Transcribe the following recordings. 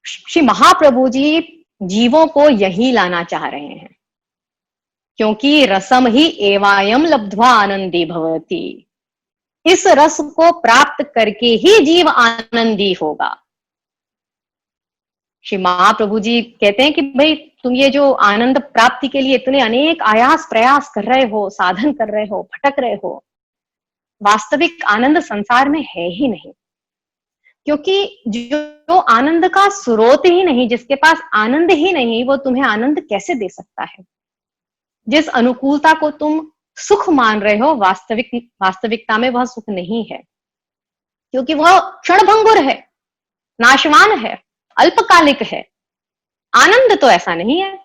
श्री महाप्रभु जी जीवों को यही लाना चाह रहे हैं, क्योंकि रसम ही एवायम लब्ध्वा आनंदी भवति। इस रस को प्राप्त करके ही जीव आनंदी होगा। श्री महाप्रभु जी कहते हैं कि भाई तुम ये जो आनंद प्राप्ति के लिए इतने अनेक आयास प्रयास कर रहे हो, साधन कर रहे हो, भटक रहे हो, वास्तविक आनंद संसार में है ही नहीं। क्योंकि जो आनंद का स्रोत ही नहीं, जिसके पास आनंद ही नहीं, वो तुम्हें आनंद कैसे दे सकता है? जिस अनुकूलता को तुम सुख मान रहे हो, वास्तविकता में वह सुख नहीं है, क्योंकि वह क्षणभंगुर है, नाशवान है, अल्पकालिक है। आनंद तो ऐसा नहीं है।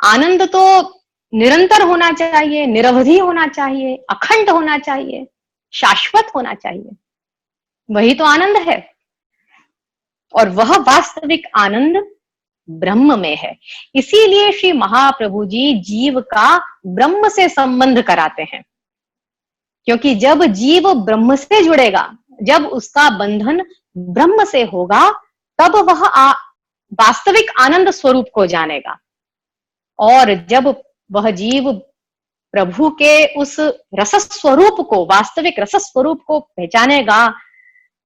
आनंद तो निरंतर होना चाहिए, निरवधि होना चाहिए, अखंड होना चाहिए, शाश्वत होना चाहिए। वही तो आनंद है। और वह वास्तविक आनंद ब्रह्म में है। इसीलिए श्री महाप्रभु जी जीव का ब्रह्म से संबंध कराते हैं, क्योंकि जब जीव ब्रह्म से जुड़ेगा, जब उसका बंधन ब्रह्म से होगा, तब वह वास्तविक आनंद स्वरूप को जानेगा। और जब वह जीव प्रभु के उस रस स्वरूप को, वास्तविक रस स्वरूप को पहचानेगा,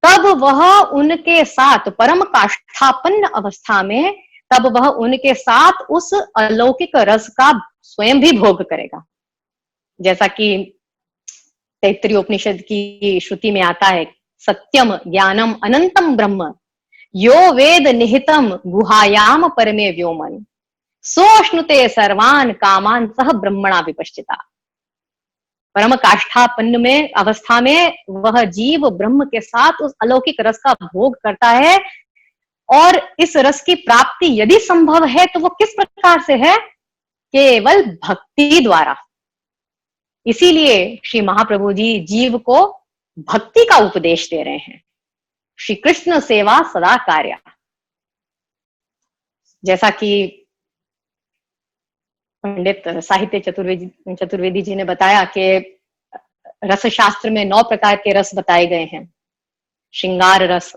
तब वह उनके साथ परम काष्ठापन्न अवस्था में, तब वह उनके साथ उस अलौकिक रस का स्वयं भी भोग करेगा। जैसा कि तैत्तिरीय उपनिषद की श्रुति में आता है, सत्यम ज्ञानम अनंतम ब्रह्म यो वेद निहितम गुहायाम परमे व्योमन सोष्णुते सर्वान कामान सह ब्रह्मणा विपश्चिता। परम काष्ठापन्न में अवस्था में वह जीव ब्रह्म के साथ उस अलौकिक रस का भोग करता है। और इस रस की प्राप्ति यदि संभव है तो वो किस प्रकार से है? केवल भक्ति द्वारा। इसीलिए श्री महाप्रभु जी जीव को भक्ति का उपदेश दे रहे हैं। श्री कृष्ण सेवा सदा कार्य। जैसा कि पंडित साहित्य चतुर्वेदी जी ने बताया कि रस शास्त्र में 9 प्रकार के रस बताए गए हैं। श्रृंगार रस,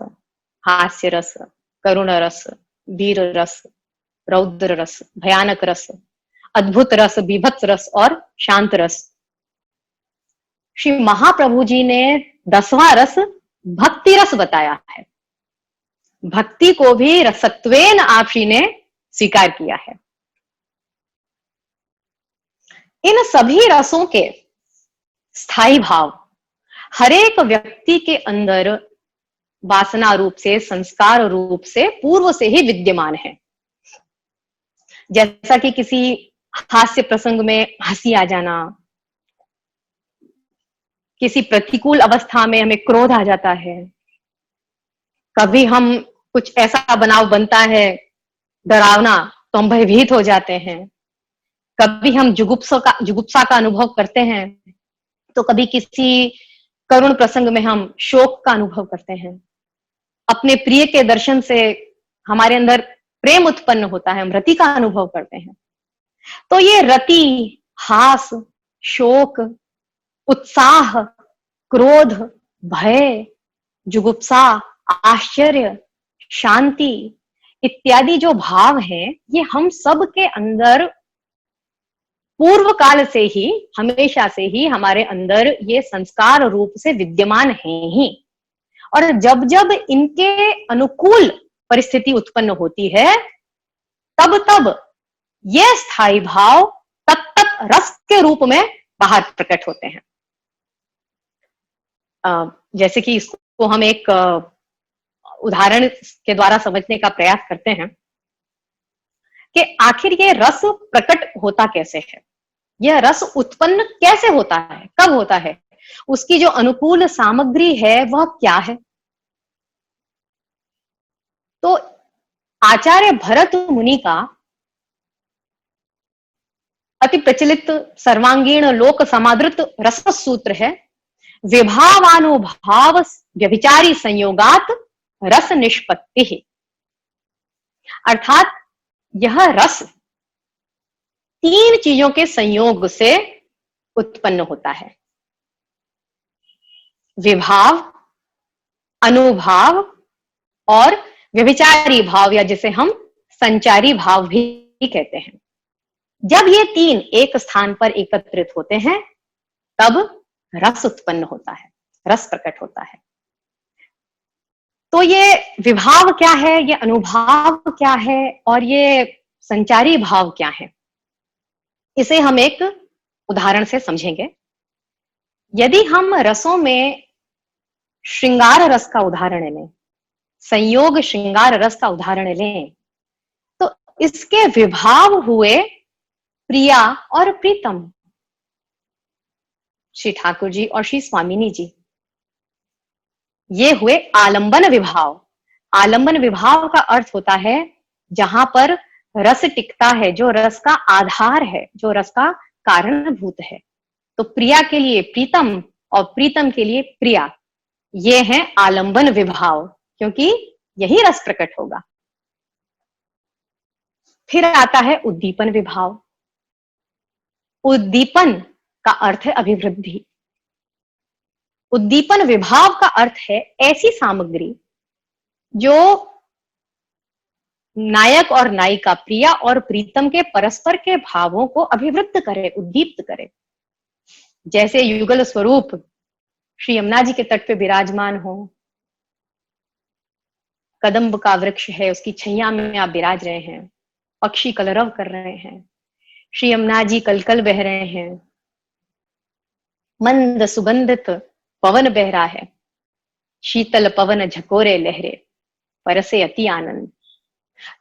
हास्य रस, करुण रस, वीर रस, रौद्र रस, भयानक रस, अद्भुत रस, बीभत्स रस और शांत रस। श्री महाप्रभु जी ने 10वां रस भक्ति रस बताया है। भक्ति को भी रसत्वेन आप श्री ने स्वीकार किया है। इन सभी रसों के स्थायी भाव हरेक व्यक्ति के अंदर वासना रूप से, संस्कार रूप से पूर्व से ही विद्यमान है। जैसा कि किसी हास्य प्रसंग में हंसी आ जाना, किसी प्रतिकूल अवस्था में हमें क्रोध आ जाता है, कभी हम कुछ ऐसा बनाव बनता है डरावना तो हम भयभीत हो जाते हैं, कभी हम जुगुप्सा का अनुभव करते हैं, तो कभी किसी करुण प्रसंग में हम शोक का अनुभव करते हैं। अपने प्रिय के दर्शन से हमारे अंदर प्रेम उत्पन्न होता है, हम रति का अनुभव करते हैं। तो ये रति, हास, शोक, उत्साह, क्रोध, भय, जुगुप्सा, आश्चर्य, शांति इत्यादि जो भाव हैं, ये हम सब के अंदर पूर्व काल से ही, हमेशा से ही हमारे अंदर ये संस्कार रूप से विद्यमान हैं ही। और जब जब इनके अनुकूल परिस्थिति उत्पन्न होती है, तब तब ये स्थायी भाव तत्त रस के रूप में बाहर प्रकट होते हैं। जैसे कि इसको हम एक उदाहरण के द्वारा समझने का प्रयास करते हैं कि आखिर ये रस प्रकट होता कैसे है, यह रस उत्पन्न कैसे होता है, कब होता है, उसकी जो अनुकूल सामग्री है वह क्या है। तो आचार्य भरत मुनि का अति प्रचलित सर्वांगीण लोक समादृत रस सूत्र है, विभावानुभाव व्यभिचारी संयोगात रस निष्पत्ति। अर्थात यह रस 3 चीजों के संयोग से उत्पन्न होता है, विभाव, अनुभाव और व्यभिचारी भाव या जिसे हम संचारी भाव भी कहते हैं। जब ये तीन एक स्थान पर एकत्रित होते हैं तब रस उत्पन्न होता है, रस प्रकट होता है। तो ये विभाव क्या है, ये अनुभाव क्या है और ये संचारी भाव क्या है, इसे हम एक उदाहरण से समझेंगे। यदि हम रसों में श्रृंगार रस का उदाहरण लें, संयोग श्रृंगार रस का उदाहरण लें, तो इसके विभाव हुए प्रिया और प्रीतम, श्री ठाकुर जी और श्री स्वामिनी जी। ये हुए आलंबन विभाव। आलंबन विभाव का अर्थ होता है जहां पर रस टिकता है, जो रस का आधार है, जो रस का कारणभूत है। तो प्रिया के लिए प्रीतम और प्रीतम के लिए प्रिया, ये है आलंबन विभाव, क्योंकि यही रस प्रकट होगा। फिर आता है उद्दीपन विभाव। उद्दीपन का अर्थ है अभिवृद्धि। उद्दीपन विभाव का अर्थ है ऐसी सामग्री जो नायक और नायिका, प्रिया और प्रीतम के परस्पर के भावों को अभिवृद्ध करे, उद्दीप्त करे। जैसे युगल स्वरूप श्री यमुना जी के तट पे विराजमान हो, कदम्ब का वृक्ष है, उसकी छैया में आप विराज रहे हैं, पक्षी कलरव कर रहे हैं, श्री यमुना जी कलकल बह रहे हैं, मंद सुगंधित पवन बह रहा है, शीतल पवन झकोरे लहरे, परसे अति आनंद।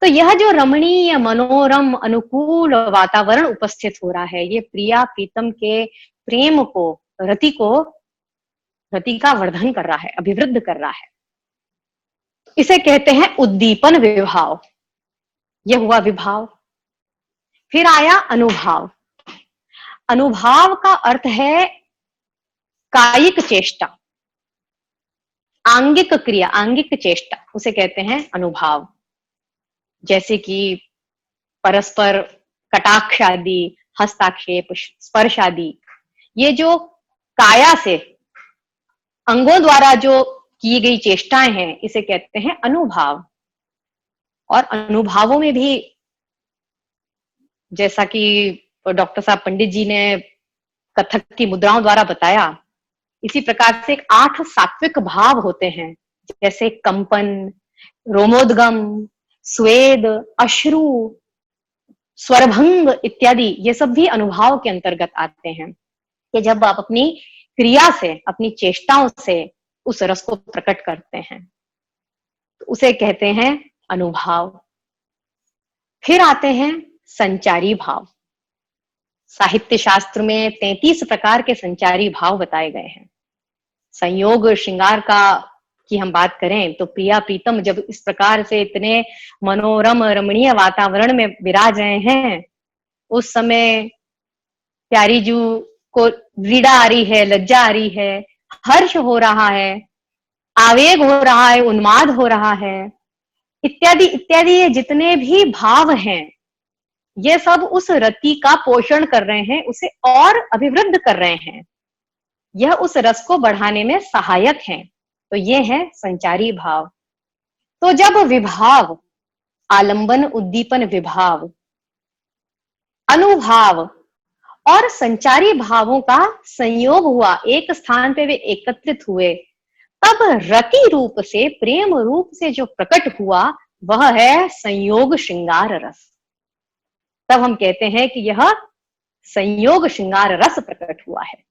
तो यह जो रमणीय मनोरम अनुकूल वातावरण उपस्थित हो रहा है, ये प्रिया प्रीतम के प्रेम को, रति का वर्धन कर रहा है, अभिवृद्ध कर रहा है। इसे कहते हैं उद्दीपन विभाव। यह हुआ विभाव। फिर आया अनुभाव। अनुभाव का अर्थ है कायिक चेष्टा, आंगिक क्रिया, आंगिक चेष्टा, उसे कहते हैं अनुभाव। जैसे कि परस्पर कटाक्ष आदि, हस्ताक्षेप, स्पर्श आदि, ये जो काया से अंगों द्वारा जो की गई चेष्टाएं हैं, इसे कहते हैं अनुभाव। और अनुभावों में भी जैसा कि डॉक्टर साहब पंडित जी ने कथक की मुद्राओं द्वारा बताया, इसी प्रकार से 8 सात्विक भाव होते हैं, जैसे कंपन, रोमोद्गम, स्वेद, अश्रु, स्वरभंग इत्यादि। ये सब भी अनुभाव के अंतर्गत आते हैं कि जब आप अपनी क्रिया से, अपनी चेष्टाओं से उस रस को प्रकट करते हैं, तो उसे कहते हैं अनुभाव। फिर आते हैं संचारी भाव। साहित्य शास्त्र में 33 प्रकार के संचारी भाव बताए गए हैं। संयोग श्रृंगार का की हम बात करें तो प्रिया प्रीतम जब इस प्रकार से इतने मनोरम रमणीय वातावरण में विराज रहे हैं, उस समय प्यारी जू को व्रीड़ा आ रही है, लज्जा आ रही है, हर्ष हो रहा है, आवेग हो रहा है, उन्माद हो रहा है, इत्यादि इत्यादि। ये जितने भी भाव हैं, ये सब उस रति का पोषण कर रहे हैं, उसे और अभिवृद्ध कर रहे हैं, यह उस रस को बढ़ाने में सहायक हैं। तो ये है संचारी भाव। तो जब विभाव, आलंबन, उद्दीपन विभाव, अनुभाव और संचारी भावों का संयोग हुआ, एक स्थान पे वे एकत्रित हुए, तब रति रूप से, प्रेम रूप से जो प्रकट हुआ वह है संयोग श्रृंगार रस। तब हम कहते हैं कि यह संयोग श्रृंगार रस प्रकट हुआ है।